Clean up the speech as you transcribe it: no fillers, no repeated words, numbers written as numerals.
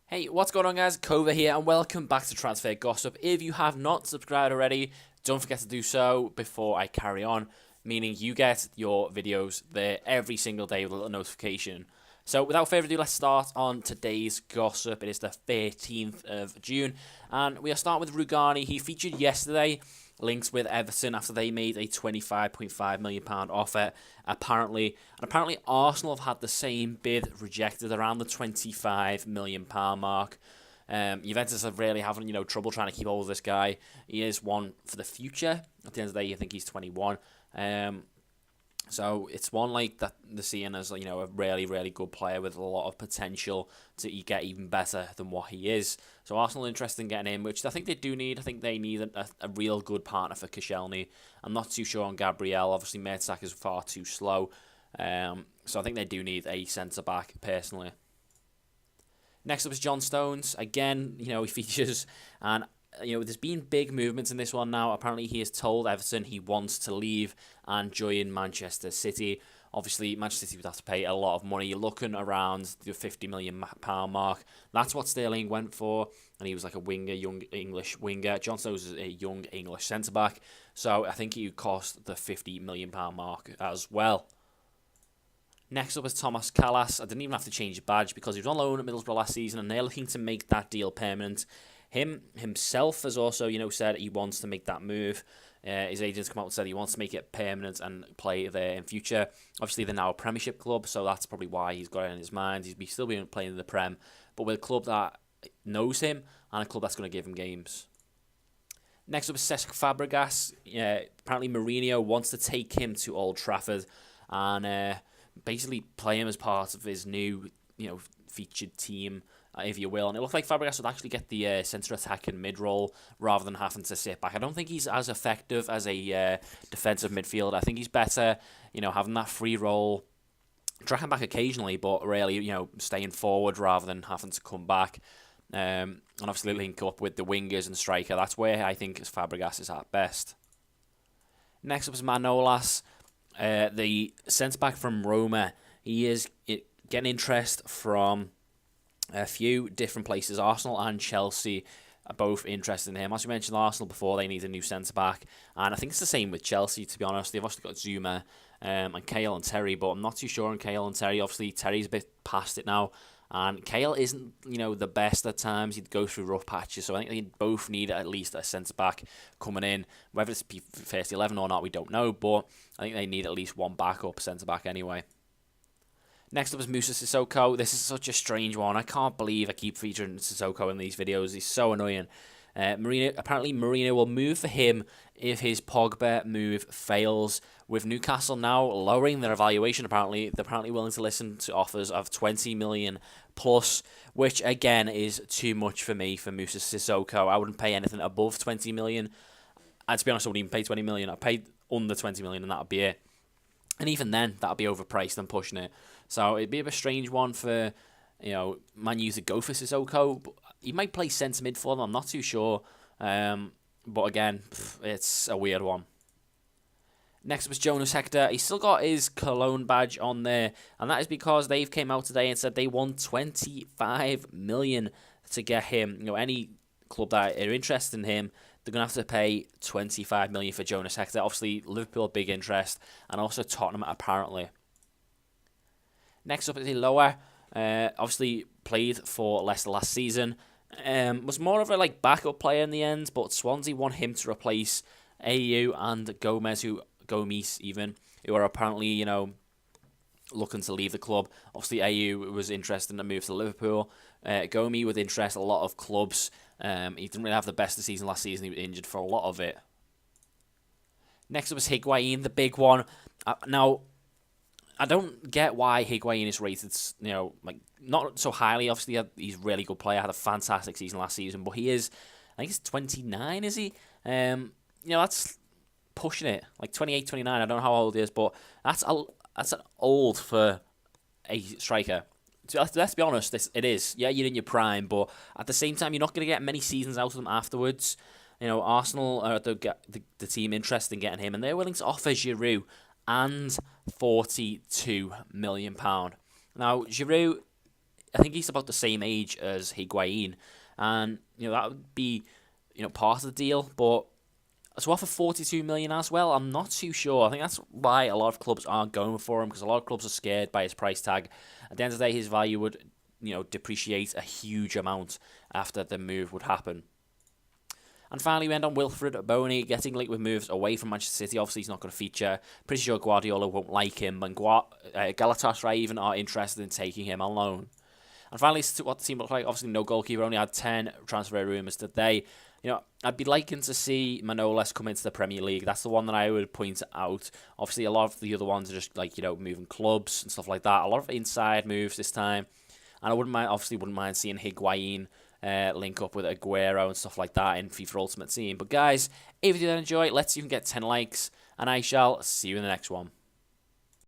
Hey, what's going on, guys? Kova here, and welcome back to Transfer Gossip. If you have not subscribed already, don't forget to do so before I carry on, meaning you get your videos there every single day with a little notification. So without further ado, let's start on today's gossip. It is the 13th of June, and we are starting with Rugani. He featured yesterday, links with Everton after they made a £25.5 million offer. Apparently Arsenal have had the same bid rejected around the £25 million mark. Juventus are really having trouble trying to keep hold of this guy. He is one for the future. At the end of the day, I think he's 21. So it's one like that they're seeing as a really, really good player with a lot of potential to get even better than what he is. So Arsenal are interested in getting him, which I think they do need. I think they need a real good partner for Koscielny. I'm not too sure on Gabriel. Obviously, Mertesacker is far too slow. So I think they do need a centre-back, personally. Next up is Jon Stones. Again, he features, and there's been big movements in this one now. Apparently, he has told Everton he wants to leave and join Manchester City. Obviously, Manchester City would have to pay a lot of money. You're looking around the £50 million mark. That's what Sterling went for, and he was like a winger, young English winger. Jon Stones is a young English centre-back, so I think he would cost the £50 million mark as well. Next up is Tomas Kalas. I didn't even have to change his badge because he was on loan at Middlesbrough last season, and they're looking to make that deal permanent. Himself has also, said he wants to make that move. His agents come out and said he wants to make it permanent and play there in future. Obviously, they're now a Premiership club, so that's probably why he's got it in his mind. He's still been playing in the Prem, but with a club that knows him and a club that's going to give him games. Next up is Cesc Fabregas. Apparently, Mourinho wants to take him to Old Trafford and basically play him as part of his new, featured team, if you will. And it looked like Fabregas would actually get the centre attack and mid role rather than having to sit back. I don't think he's as effective as a defensive midfielder. I think he's better, having that free role, tracking back occasionally, but really, staying forward rather than having to come back. And obviously link up with the wingers and striker. That's where I think Fabregas is at best. Next up is Manolas, the centre-back from Roma. He is getting interest from a few different places. Arsenal and Chelsea are both interested in him. As you mentioned, Arsenal before, they need a new centre-back. And I think it's the same with Chelsea, to be honest. They've also got Zuma and Cahill and Terry, but I'm not too sure on Cahill and Terry. Obviously, Terry's a bit past it now. And Cahill isn't, the best at times. He'd go through rough patches. So I think they both need at least a centre-back coming in. Whether it's first 11 or not, we don't know. But I think they need at least one backup centre-back anyway. Next up is Moussa Sissoko. This is such a strange one. I can't believe I keep featuring Sissoko in these videos. He's so annoying. Apparently Mourinho will move for him if his Pogba move fails. With Newcastle now lowering their evaluation, they're apparently willing to listen to offers of 20 million plus, which again is too much for me for Moussa Sissoko. I wouldn't pay anything above 20 million. And to be honest, I wouldn't even pay 20 million. I'd pay under 20 million and that would be it. And even then, that would be overpriced and pushing it. So it'd be a bit strange one for, Man U to go for Sissoko. But he might play centre mid for them. I'm not too sure. But again, it's a weird one. Next up is Jonas Hector. He's still got his Cologne badge on there. And that is because they've came out today and said they want 25 million to get him. Any club that are interested in him, they're going to have to pay 25 million for Jonas Hector. Obviously, Liverpool, big interest. And also Tottenham, apparently. Next up is Iloa. Obviously, played for Leicester last season. Was more of a backup player in the end, but Swansea want him to replace AU and Gomes, who are apparently, looking to leave the club. Obviously, AU was interested in a move to Liverpool. Gomes with interest a lot of clubs. He didn't really have the best of the season last season. He was injured for a lot of it. Next up is Higuain, the big one. Now, I don't get why Higuain is rated, not so highly. Obviously, he's a really good player. Had a fantastic season last season, but he is, I think he's 29, is he? That's pushing it. 28, 29, I don't know how old he is, but that's old for a striker. Let's be honest, it is. Yeah, you're in your prime, but at the same time, you're not going to get many seasons out of them afterwards. Arsenal are the team interested in getting him, and they're willing to offer Giroud and £42 million. Now, Giroud I think he's about the same age as Higuain, and that would be part of the deal. But to offer 42 million as well, I'm not too sure. I think that's why a lot of clubs aren't going for him, because a lot of clubs are scared by his price tag. At the end of the day, his value would depreciate a huge amount after the move would happen. And finally, we end on Wilfried Bony getting linked with moves away from Manchester City. Obviously, he's not going to feature. Pretty sure Guardiola won't like him, and Galatasaray even are interested in taking him on loan. And finally, what the team looks like. Obviously, no goalkeeper. Only had 10 transfer rumours today. I'd be liking to see Manolas come into the Premier League. That's the one that I would point out. Obviously, a lot of the other ones are just moving clubs and stuff like that. A lot of inside moves this time. And I wouldn't mind seeing Higuain link up with Aguero and stuff like that in FIFA Ultimate Team. But guys, if you did enjoy, let's see if you can get 10 likes, and I shall see you in the next one.